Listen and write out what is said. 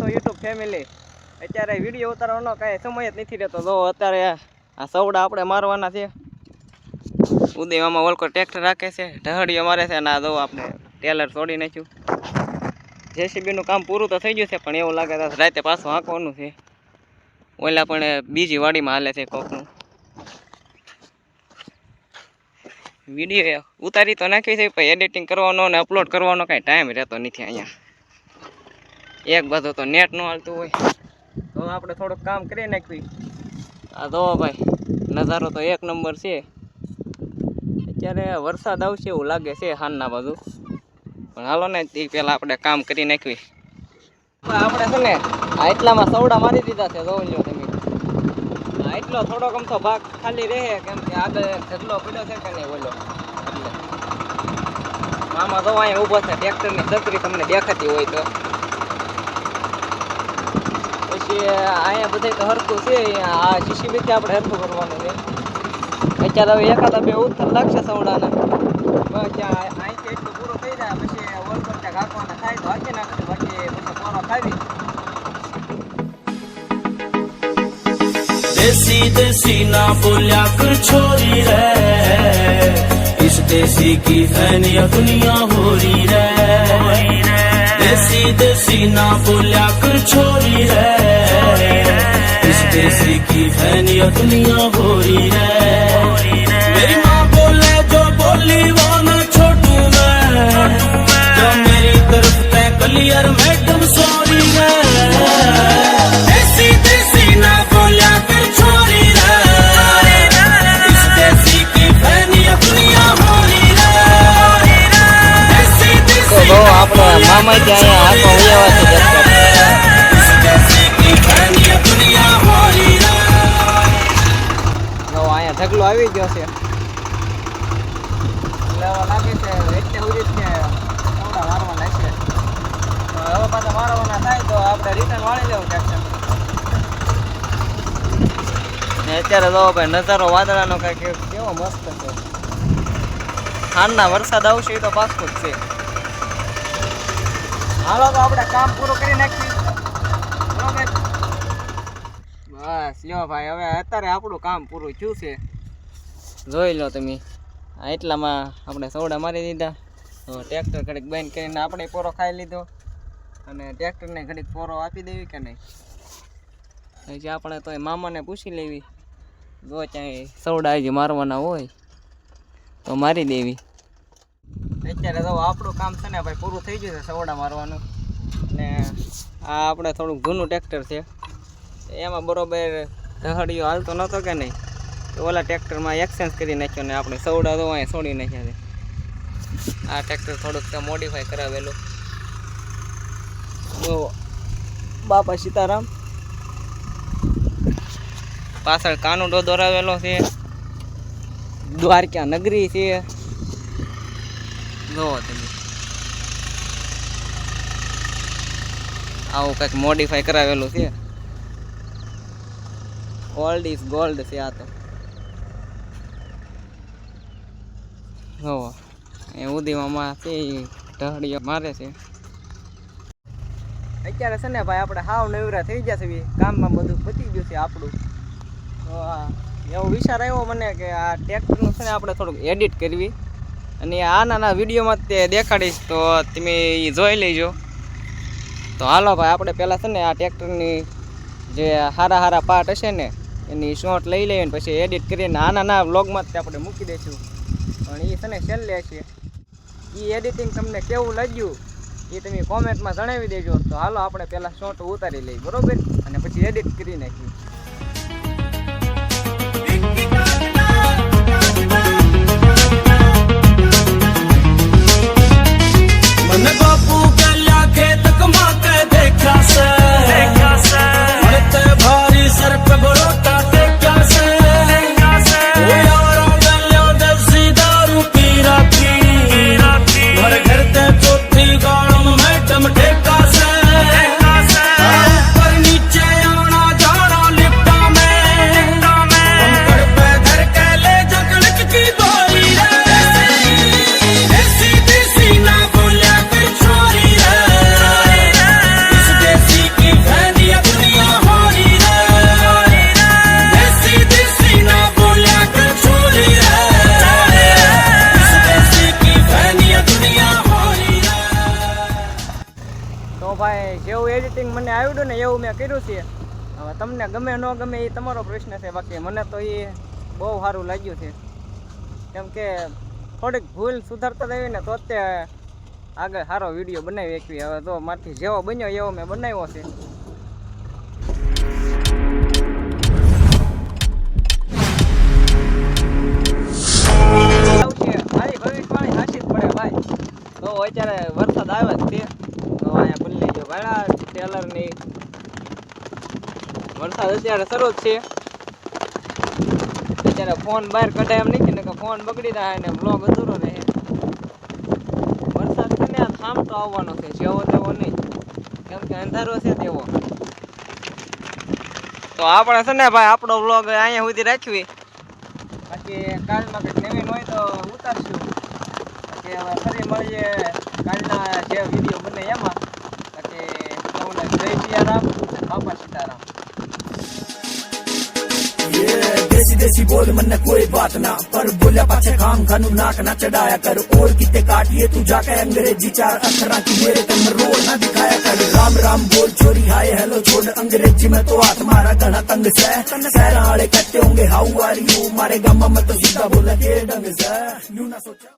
છો YouTube family? અત્યારે video ઉતારવાનો કાંઈ સમય જ નથી રહેતો. જો અત્યારે આ સવડા આપણે મારવાના છે. ઉદયમાં ઓલકો ટ્રેક્ટર રાખે છે, ઢહડીઓ મારે છે, અને આ જો આપણે ટેલર છોડી નાખ્યું. જેસીબીનું કામ પૂરું તો થઈ ગયું છે, પણ એવું લાગે તો રાતે પાછું હાંકવાનું છે. ઓલા પણ બીજી વાડીમાં હાલે છે કોકનું. વિડીયો ઉતારી તો નાખી છે, પણ એડિટિંગ કરવાનો અને અપલોડ કરવાનો કાંઈ ટાઈમ રહેતો નથી અહીંયા. એક બાજુ તો નેટ ન હાલતું હોય, તો આપણે થોડુંક કામ કરી નાખ્યું. આ જો ભાઈ નજારો તો એક નંબર છે. અત્યારે વરસાદ આવશે એવું લાગે છે હાનના બાજુ, પણ હાલો ને તે પહેલાં આપણે કામ કરી નાખવી. આપણે છે ને આટલામાં સવડા મારી દીધા છે. જોઈ લો તમે, એટલો થોડોક અમથો ભાગ ખાલી રહે, કેમ કે આગળ ઢગલો પડ્યો છે કે નહીં બોલો. એટલે મામા જો અહીંયા ઊભો છે, ટ્રેક્ટરની છત્રી તમને દેખાતી હોય તો. પછી અહીંયા બધા તો હરખું છે. આ જીસીબીથી આપણે હરખું કરવાનું છે. અત્યારે હવે એકાદા બે ઉત્તર લાગશે સવડાને. ત્યાં અહીંથી એટલું પૂરું થઈ જાય પછી ઓલ પર ત્યાં હાંકવાના થાય તો હાંકી નાખશે, બાકી પછી પોરો ખાવી. देसी देसी ना बोलिया कर छोरी रे, इस देसी की फैनिया दुनिया हो रही रे। देसी देसी ना बोलिया कर छोरी रे, इस देसी की फैनिया दुनिया हो रही रे। मेरी माँ बोले जो बोली वो ना छोटू मैं, जो मेरी तरफ तय क्लियर मैडम सॉरी रे। देसी देसी ना बोलिया कर छोरी रे, इस देसी की फैनिया दुनिया हो रही रे। देसी देसी તો આપણો મામા ત્યાં હાથમાં ઉયાવા છે. इस देसी की फैनिया दुनिया हो रही रे। જો અહીંયા ઢગલો આવી ગયો છે, એટલે હવે લાગે છે એટલે ઉડી છે સવડા મારવાના છે. હવે પાછા મારવાના થાય તો આપણે રિટર્ન વાળી લેવું ટ્રેક્ટર. ને અત્યારે તો ભાઈ નજારો વાદળાનો કાંઈક કેવો મસ્ત છે. હાલના વરસાદ આવશે એ તો પાક્કું જ છે. હાલો તો આપણે કામ પૂરું કરી નાખીએ. બરોબર, બસ લ્યો ભાઈ, હવે અત્યારે આપણું કામ પૂરું થયું છે. જોઈ લો તમે, એટલામાં આપણે સવડા મારી દીધા. તો ટ્રેક્ટર ઘડીક બંધ કરીને આપણે પોરો ખાઈ લીધો, અને ટ્રેક્ટરને ઘડીક પોરો આપી દેવી કે નહીં. હજી આપણે તો મામાને પૂછી લેવી, જો ક્યાંય સવડા હજી મારવાના હોય તો મારી દેવી. અત્યારે તો આપણું કામ છે ને ભાઈ પૂરું થઈ ગયું છે સવડા મારવાનું. અને આ આપણે થોડુંક જૂનું ટ્રેક્ટર છે, એમાં બરોબર ઢહડીઓ હાલતો નહોતો કે નહીં, તો ઓલા ટ્રેક્ટરમાં એક્સચેન્જ કરી નાખ્યો ને આપણે સવડા તો અહીંયા છોડી નાખ્યા છે. આ ટ્રેક્ટર થોડુંક મોડિફાઈ કરાવેલું. તો બાપા સીતારામ, પાછળ કાનુડો દોરાવેલો છે, દ્વારકા નગરી છે. જોવો તમે, આવું કંઈક મોડિફાઈ કરાવેલું છે. ઓલ્ડ ઇઝ ગોલ્ડ છે આ તો. જોવો એ ઉદીમાં છે, ઢહડીઓ મારે છે. અત્યારે છે ને ભાઈ આપણે હાવ નવરા થઈ ગયા છે, કામમાં બધું પતી ગયું છે આપણું. તો એવો વિચાર આવ્યો મને કે આ ટ્રેક્ટરનું છે ને આપણે થોડુંક એડિટ કરવી, અને આ નાના વિડીયોમાં તે દેખાડીશ, તો તમે એ જોઈ લેજો. તો હાલો ભાઈ, આપણે પહેલાં છે ને આ ટ્રેક્ટરની જે સારા સારા પાર્ટ હશે ને એની શોટ લઈ લઈએ, ને પછી એડિટ કરીને આના વ્લોગમાં જ આપણે મૂકી દઈશું. પણ એ છે ને છેલ્લે છે. એ એડિટિંગ તમને કેવું લાગ્યું એ તમે કોમેન્ટમાં જણાવી દેજો. તો હાલો આપણે પહેલાં શોટ ઉતારી લઈએ, બરોબર, અને પછી એડિટ કરી નાખીએ. मन बापू गल्या खेत कमा के देखा से, मरते भारी सर पे बरोटा देखा से। ओ यारो गल्या देसी दारू पी राखी, घर घर ते चौथी गाड़म मैडम ठेका से। ऊपर नीचे आना जाना જેવું એડિટિંગ મને આવડ્યું ને એવું મેં કર્યું છે. હવે તમને ગમે ન ગમે એ તમારો પ્રશ્ન છે, બાકી મને તો એ બહુ સારું લાગ્યું છે. કેમ કે થોડીક ભૂલ સુધારતા રહી ને તો તે આગળ સારો વિડીયો બનાવી એકવી. હવે તો મારથી જેવો બન્યો એવો મેં બનાવ્યો છે. મારી ભવિષ્યવાણી સાચી જ પડે ભાઈ. તો અત્યારે વરસાદ આવે જ છે. તો અહીંયા ખુલ્લી જો ભાડા ટેલરની વરસાદ અત્યારે શરૂ જ છે. અત્યારે ફોન બહાર કઢાય એમ નથી ને કે ફોન બગડી જાય ને બ્લોગ અધૂરો રહે. વરસાદ છે ને આ થામ તો આવવાનો છે, જેવો તેવો નહીં, કેમ કે અંધારો છે તેવો. તો આપણે છે ને ભાઈ આપણો બ્લોગ અહીંયા સુધી રાખવી. બાકી કાલમાં કંઈક નવીન હોય તો ઉતારશું. બાકી હવે ફરી મળીએ કાલના જે વિડીયો બને એમાં. બાકી સૌને જય સિયારામ, બાપા સીતારામ. देसी देसी बोल मन कोई बात ना, पर बोलिया पाछे काम खानू नाक ना चढ़ाया कर. और किते काटिए तू जाके अंग्रेजी चार अक्षरा की मेरे तन रोल ना दिखाया कर. राम राम बोल छोरी हाय हेलो छोड़ अंग्रेजी में तो हाथ मारा घना तंग से. शहर वाले कहते होंगे हाउ आर यू, मारे गामा में तो सीधा बोला के ढंग से यूं ना सोचा.